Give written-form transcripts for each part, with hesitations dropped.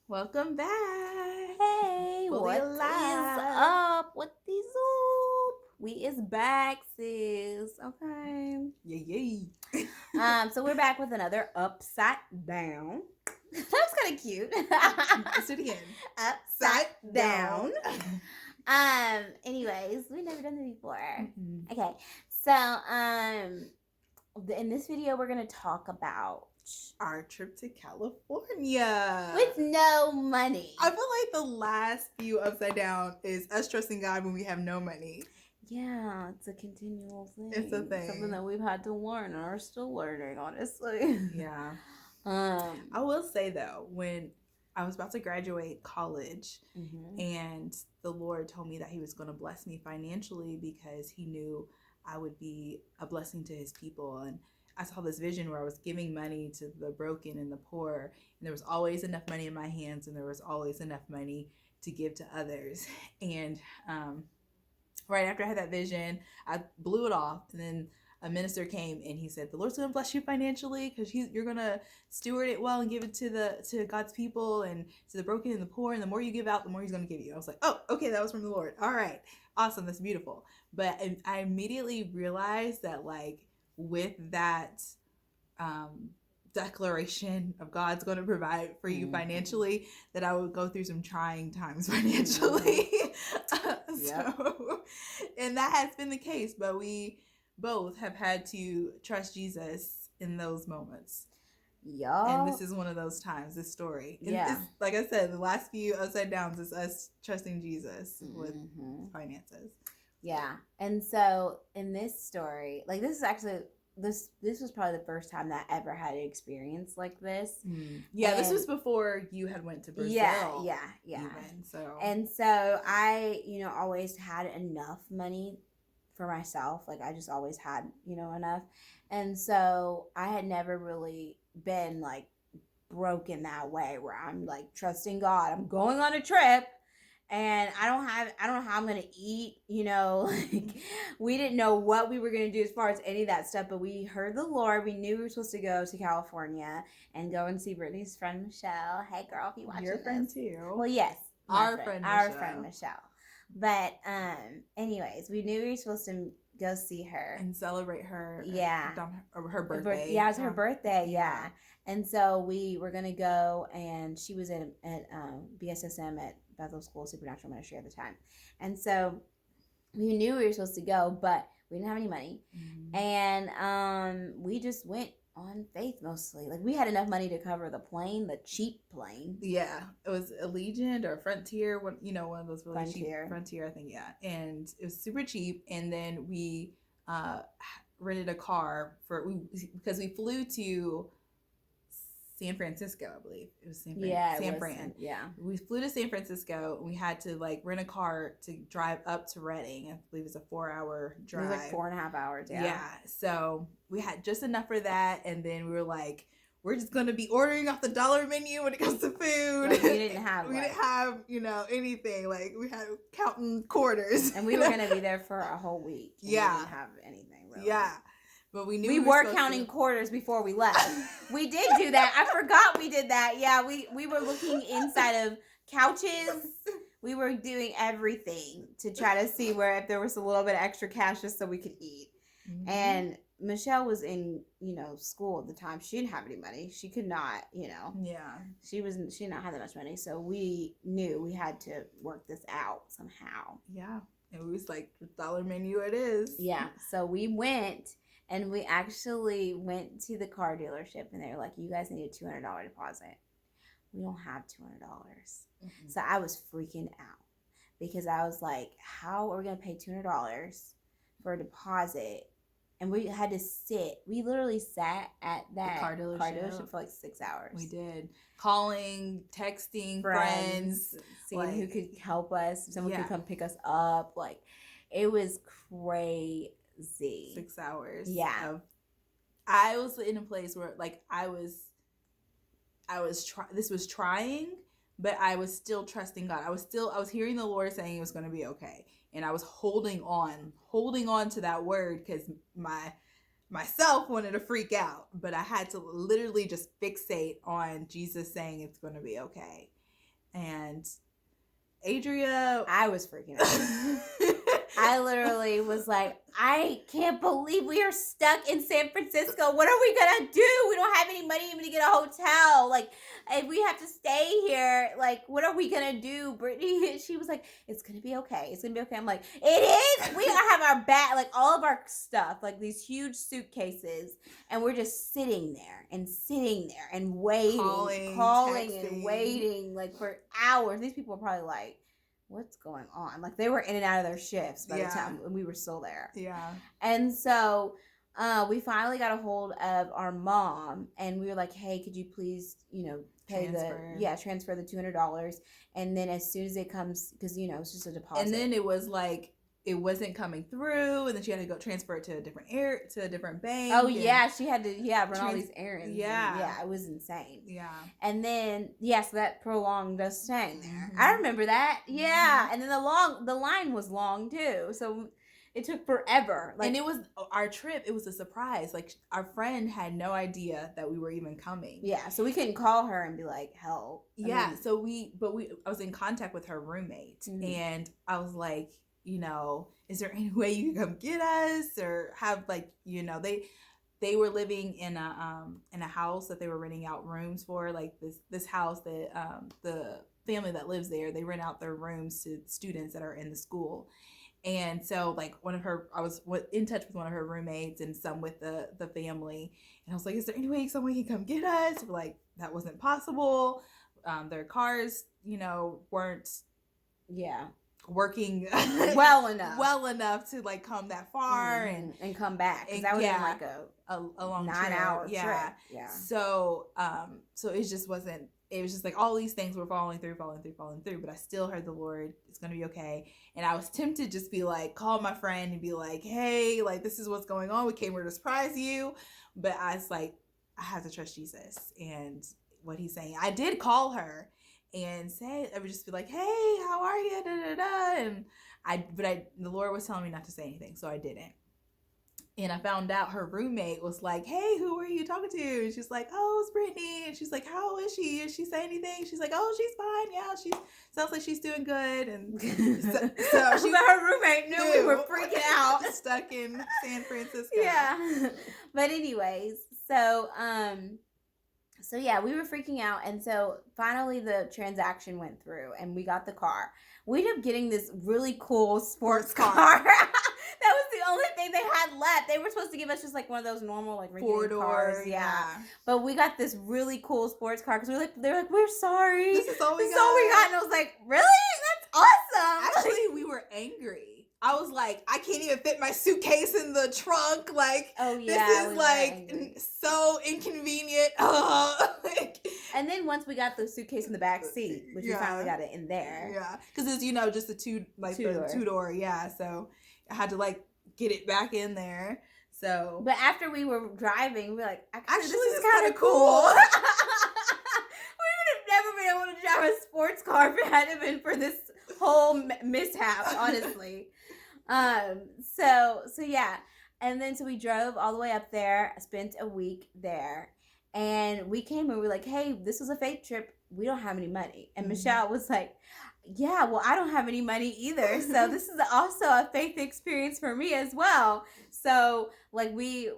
Welcome back. Hey, Fully what alive. is up? What the zoop? We is back, sis. Okay. Yay. So we're back with another upside down. That was kind of cute. Let's do it again. Upside down. Anyways, we've never done this before. Mhm. Okay. So, in this video, we're gonna talk about Our trip to California. with no money. I feel like the last few upside down is us trusting God when we have no money. Yeah, it's a continual thing. It's a thing. Something that we've had to learn and are still learning, honestly. Yeah. Um. I will say though, when I was about to graduate college Mhm. and the Lord told me that He was going to bless me financially because He knew I would be a blessing to His people. And I saw this vision where I was giving money to the broken and the poor, and there was always enough money in my hands, and there was always enough money to give to others. And right after I had that vision, I blew it off, and then a minister came and he said, "The Lord's going to bless you financially because you're going to steward it well and give it to God's people and to the broken and the poor. And the more you give out, the more He's going to give you." I was like, "Oh, okay, that was from the Lord. All right, awesome, that's beautiful." But I immediately realized that, like, with that declaration of God's going to provide for you financially, that I would go through some trying times financially. So, and that has been the case, but we both have had to trust Jesus in those moments. Y'all. And this is one of those times, this story. And Yeah. it's, like I said, the last few upside downs is us trusting Jesus with Mhm. finances. Yeah, and so in this story, like this is actually this was probably the first time that I ever had an experience like this. Yeah, this And- was before you had went to Brazil. Yeah. Even, so. And so I, always had enough money for myself. Like I just always had, enough. And so I had never really been like broken that way where I'm like trusting God. I'm going on a trip and I don't know how I'm gonna eat, like we didn't know what we were gonna do as far as any of that stuff, but we heard the Lord. We knew we were supposed to go to California and go and see Brittany's friend Michelle. Hey girl, if you watching Your friend this. too. Well, yes, Our friend Michelle. But anyways, we knew we were supposed to go see her and celebrate her. Yeah. Her birthday. Yeah, it was her birthday. Yeah. And so we were gonna go, and she was at BSSM at Bethel School of Supernatural Ministry at the time, and so we knew we were supposed to go, but we didn't have any money, and we just went on faith mostly. Like we had enough money to cover the plane, the cheap plane. Yeah, it was Allegiant or Frontier, one of those really Frontier. cheap. Frontier, I think, yeah. And it was super cheap. And then we rented a car because we flew to San Francisco, I believe. It was San Fran. Yeah. We flew to San Francisco and we had to like rent a car to drive up to Redding. I believe it was a 4-hour drive. It was like 4.5 hours, yeah. Yeah. So we had just enough for that, and then we were like, we're just gonna be ordering off the dollar menu when it comes to food. Like, we didn't have anything. Like we had counting quarters. And we were gonna be there for a whole week. Yeah. We didn't have anything really. Yeah. But we knew we were counting quarters before we left. We did do that. I forgot we did that. Yeah, we were looking inside of couches. We were doing everything to try to see where if there was a little bit of extra cash just so we could eat. Mm-hmm. And Michelle was in, school at the time. She didn't have any money. She could not, Yeah. She did not have that much money. So we knew we had to work this out somehow. Yeah. And we was like, dollar menu it is. Yeah. So we went. And we actually went to the car dealership, and they were like, you guys need a $200 deposit. We don't have $200. Mm-hmm. So I was freaking out because I was like, how are we going to pay $200 for a deposit? And we had to sit. We literally sat at that car dealership for like 6 hours. We did. Calling, texting, friends seeing who could help us. Someone could come pick us up. Like, it was crazy. 6 hours. Yeah. I was in a place where like this was trying, but I was still trusting God. I was hearing the Lord saying it was going to be okay. And I was holding on to that word because myself wanted to freak out, but I had to literally just fixate on Jesus saying it's going to be okay. And Adria, I was freaking out. I literally was like, I can't believe we are stuck in San Francisco. What are we gonna do? We don't have any money even to get a hotel. Like, if we have to stay here, like, what are we gonna do? Brittany, she was like, it's gonna be okay. It's gonna be okay. I'm like, it is. We have our bag, like all of our stuff, like these huge suitcases, and we're just sitting there and waiting, calling and waiting, like for hours. These people are probably like, what's going on? Like, they were in and out of their shifts by the time we were still there. Yeah. And so we finally got a hold of our mom, and we were like, hey, could you please, pay transfer the $200. And then as soon as it comes, because, it's just a deposit. And then it was like, it wasn't coming through, and then she had to go transfer it to a different bank. Oh yeah, she had to run all these errands. Yeah, it was insane. Yeah, and then so that prolonged us staying there. Mm-hmm. I remember that. Yeah, mm-hmm. And then the line was long too, so it took forever. And it was our trip. It was a surprise. Like, our friend had no idea that we were even coming. Yeah, so we couldn't call her and be like, help. I was in contact with her roommate, mm-hmm. and I was like, is there any way you can come get us, or have they were living in a house that they were renting out rooms for, like this house that the family that lives there, they rent out their rooms to students that are in the school. And so like I was in touch with one of her roommates and some with the family, and I was like, is there any way someone can come get us? We're like, that wasn't possible. Their cars weren't working well enough to like come that far and come back, because that was in like a long 9-hour trip. Yeah. So it just wasn't. It was just like all these things were falling through, but I still heard the Lord, it's gonna be okay. And I was tempted to just be like, call my friend and be like, hey, like, this is what's going on. We came here to surprise you. But I was like, I have to trust Jesus and what he's saying. I did call her and I would just be like, hey, how are you? Da, da, da. And the Lord was telling me not to say anything, so I didn't. And I found out her roommate was like, hey, who are you talking to? And she's like, oh, it's Brittany. And she's like, how is she? Did she say anything? She's like, oh, she's fine. Yeah, she sounds like she's doing good. And so her roommate knew we were freaking out. Stuck in San Francisco. Yeah. But anyways, so yeah, we were freaking out. And so finally the transaction went through and we got the car. We ended up getting this really cool sports car. That was the only thing they had left. They were supposed to give us just like one of those normal like 4-door cars. Yeah. But we got this really cool sports car because they were like, we're sorry. This is all we got. And I was like, really? That's awesome. Actually, we were angry. I was like, I can't even fit my suitcase in the trunk. Like, this is like so inconvenient. And then once we got the suitcase in the back seat, which we finally got it in there. Yeah, because it's just a two-door. Yeah, so I had to like get it back in there. So, but after we were driving, we were like, actually this is kind of cool. We would have never been able to drive a sports car if it hadn't been for this whole mishap, honestly. So yeah, and then so we drove all the way up there, spent a week there, and we came and we were like, hey, this was a faith trip. We don't have any money. And Michelle was like, yeah, well, I don't have any money either. So this is also a faith experience for me as well. So like we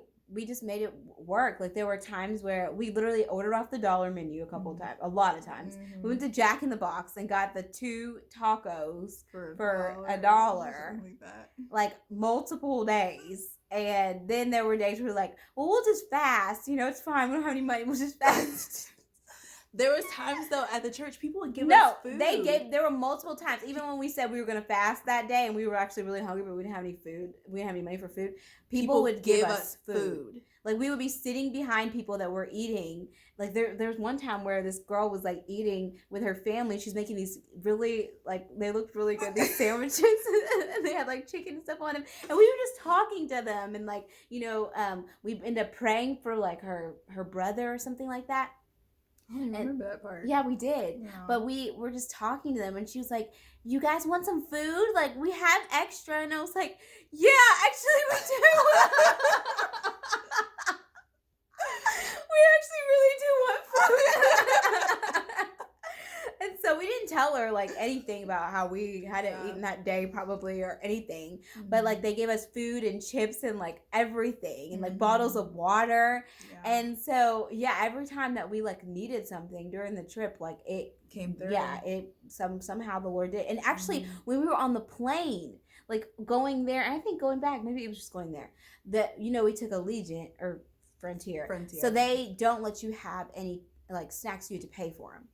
just made it work. Like there were times where we literally ordered off the dollar menu a lot of times. Mm-hmm. We went to Jack in the Box and got the 2 tacos for $1. Like multiple days. And then there were days where we were like, well, we'll just fast. It's fine. We don't have any money. We'll just fast. There was times though at the church people would give us food. There were multiple times, even when we said we were going to fast that day and we were actually really hungry, but we didn't have any food. We didn't have any money for food. People would give us food. Like we would be sitting behind people that were eating. Like there's one time where this girl was like eating with her family. She's making these really they looked really good, these sandwiches, and they had like chicken and stuff on them. And we were just talking to them, and we ended up praying for like her brother or something like that. I don't remember that part. Yeah, we did. Yeah. But we were just talking to them, and she was like, you guys want some food? Like, we have extra. And I was like, yeah, actually we do. We actually really do want food. And so so we didn't tell her like anything about how we hadn't Yeah. eaten that day probably or anything. But like they gave us food and chips and like everything and like bottles of water. Yeah. And so yeah, every time that we like needed something during the trip, like it came through. yeah, it somehow the Lord did. And actually Mhm. when we were on the plane, like going there, and I think going back, maybe it was just going there, that we took Allegiant or Frontier. Frontier. So they don't let you have any like snacks, you had to pay for them.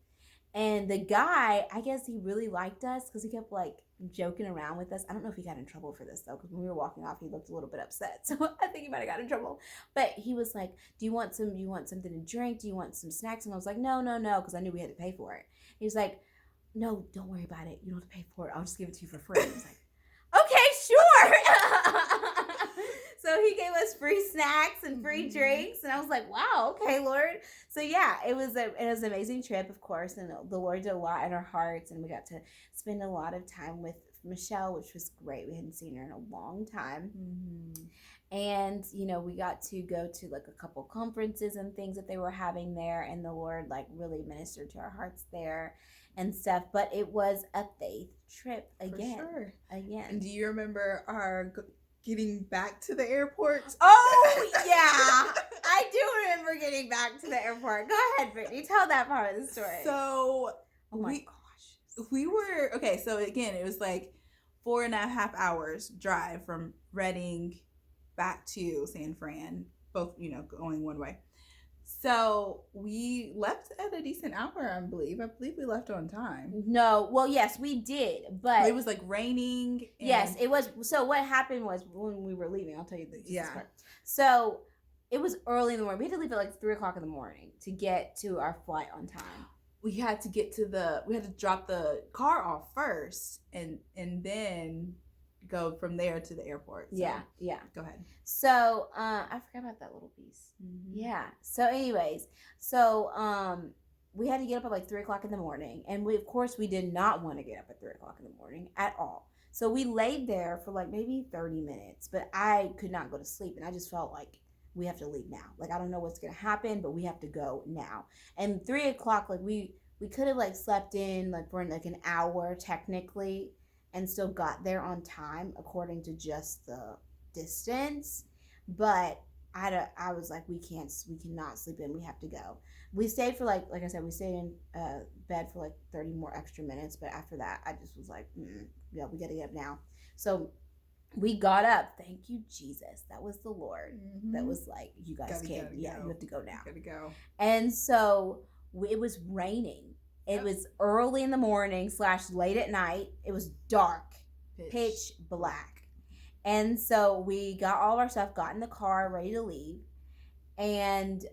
And the guy, I guess he really liked us because he kept like joking around with us. I don't know if he got in trouble for this though, because when we were walking off, he looked a little bit upset. So I think he might have got in trouble. But he was like, "Do you want something to drink? Do you want some snacks?" And I was like, "No," because I knew we had to pay for it. He was like, "No, don't worry about it. You don't have to pay for it. I'll just give it to you for free." I was like, "Okay, sure." So he gave us free snacks and free drinks, and I was like, "Wow, okay, Lord." So yeah, it was an amazing trip, of course, and the Lord did a lot in our hearts, and we got to spend a lot of time with Michelle, which was great. We hadn't seen her in a long time. And we got to go to like a couple conferences and things that they were having there, and the Lord like really ministered to our hearts there and stuff. But it was a faith trip again. For sure. Again. And do you remember our getting back to the airport? Oh yeah, I do remember getting back to the airport. Go ahead, Brittany. Tell that part of the story. So oh my we- gosh, we were okay. So again, it was like 4.5 hours drive from Reading back to San Fran, both going one way. So we left at a decent hour, I believe. I believe we left on time. No, well, yes, we did, but It was like raining. And yes, it was. So what happened was when we were leaving, I'll tell you this. Yeah. Part. So it was early in the morning. We had to leave at like 3:00 in the morning to get to our flight on time. we had to drop the car off first and then go from there to the airport. So, Yeah. Go ahead. So I forgot about that little piece. Yeah. So anyways, we had to get up at like 3:00 in the morning, and we did not want to get up at 3:00 in the morning at all. So we laid there for like maybe 30 minutes, but I could not go to sleep, and I just felt like we have to leave now. Like I don't know what's gonna happen, but we have to go now. And 3:00, like we could have like slept in like for like an hour technically, and still got there on time according to just the distance. But I was like, we cannot sleep in. We have to go. We stayed for like I said, we stayed in bed for like 30 more extra minutes. But after that, I just was like, yeah, we got to get up now. So we got up. Thank you, Jesus. That was the Lord. That was like, you guys can't. You have to go now. Gotta go. And so it was raining. It Yep. was early in the morning / late at night. It was dark, pitch black. And so we got all of our stuff, got in the car, ready to leave. And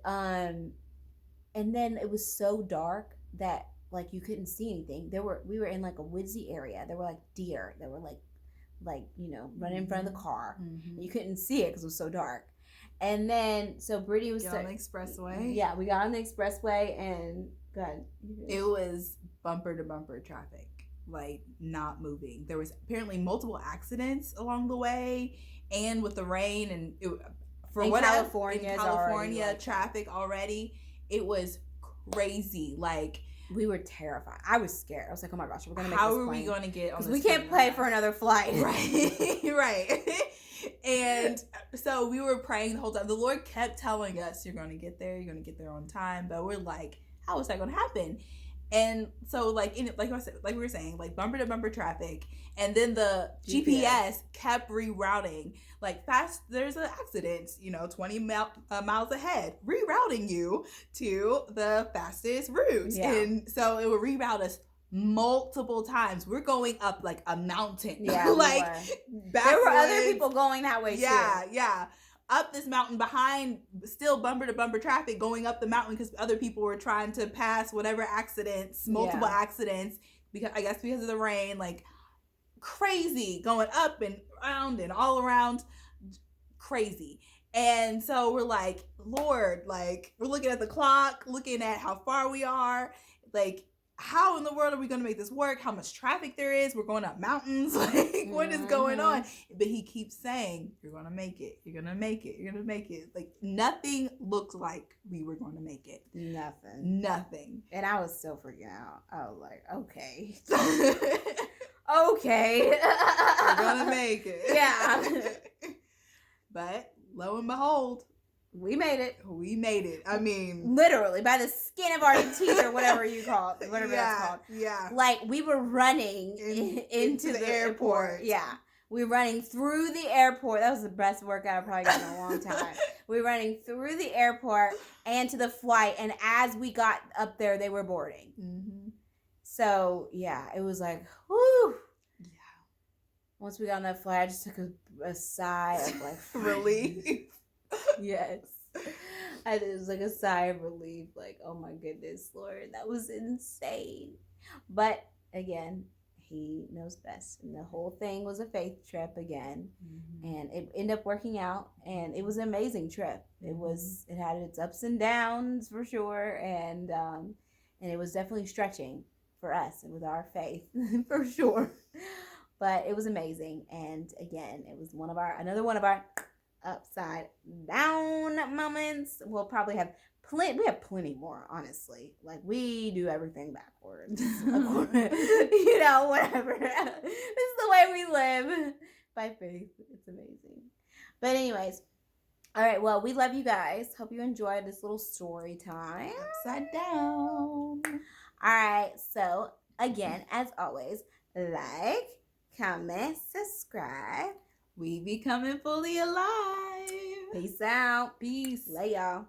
then it was so dark that like you couldn't see anything. We were in like a woodsy area. There were like deer that were like running in front of the car. You couldn't see it because it was so dark. And then so Brittany was on the expressway. Yeah, we got on the expressway and good. It was bumper to bumper traffic, like not moving. There was apparently multiple accidents along the way, and with the rain and California traffic already, it was crazy. Like we were terrified. I was scared. I was like, oh my gosh, we're gonna make how this are plane. we gonna get on? Because we can't pay for another flight, right? Right. And so we were praying the whole time. The Lord kept telling us, "You're gonna get there. You're gonna get there on time." But we're like, "How is that gonna happen?" And so, like we were saying, like bumper to bumper traffic, and then the GPS kept rerouting. Like there's an accident, 20 miles ahead, rerouting you to the fastest route, and so it would reroute us multiple times. We're going up like a mountain, like there were other people going that way too. Yeah. Up this mountain behind still bumper to bumper traffic going up the mountain because other people were trying to pass whatever accidents, multiple accidents, because of the rain, like crazy, going up and around and all around, crazy. And so we're like, Lord, like we're looking at the clock, looking at how far we are, like how in the world are we going to make this work? How much traffic there is? We're going up mountains. Like, what is going on? But he keeps saying, you're going to make it. You're going to make it. You're going to make it. Like, nothing looked like we were going to make it. Nothing. And I was still freaking out. I was like, okay. Okay. We're going to make it. Yeah. But lo and behold, we made it. We made it. I mean, literally by the skin of our teeth, or whatever you call it, whatever that's called. Yeah. Like, we were running into the airport. Yeah. We were running through the airport. That was the best workout I've probably gotten in a long time. We were running through the airport and to the flight. And as we got up there, they were boarding. Mm-hmm. So, yeah, it was like, whoo. Yeah. Once we got on that flight, I just took a sigh of like relief. Yes. It was like a sigh of relief, like, oh my goodness, Lord, that was insane. But again, he knows best. And the whole thing was a faith trip again. Mm-hmm. And it ended up working out, and it was an amazing trip. It had its ups and downs for sure, and it was definitely stretching for us with our faith for sure. But it was amazing. And again, it was another one of our upside down moments. We'll probably have plenty more, honestly. Like, we do everything backwards. You know, whatever. This is the way we live by faith. It's amazing. But anyways, all right, well, we love you guys. Hope you enjoyed this little story time. Upside down. All right, so again, as always, like, comment, subscribe. We becoming fully alive. Peace out. Peace. Lay y'all.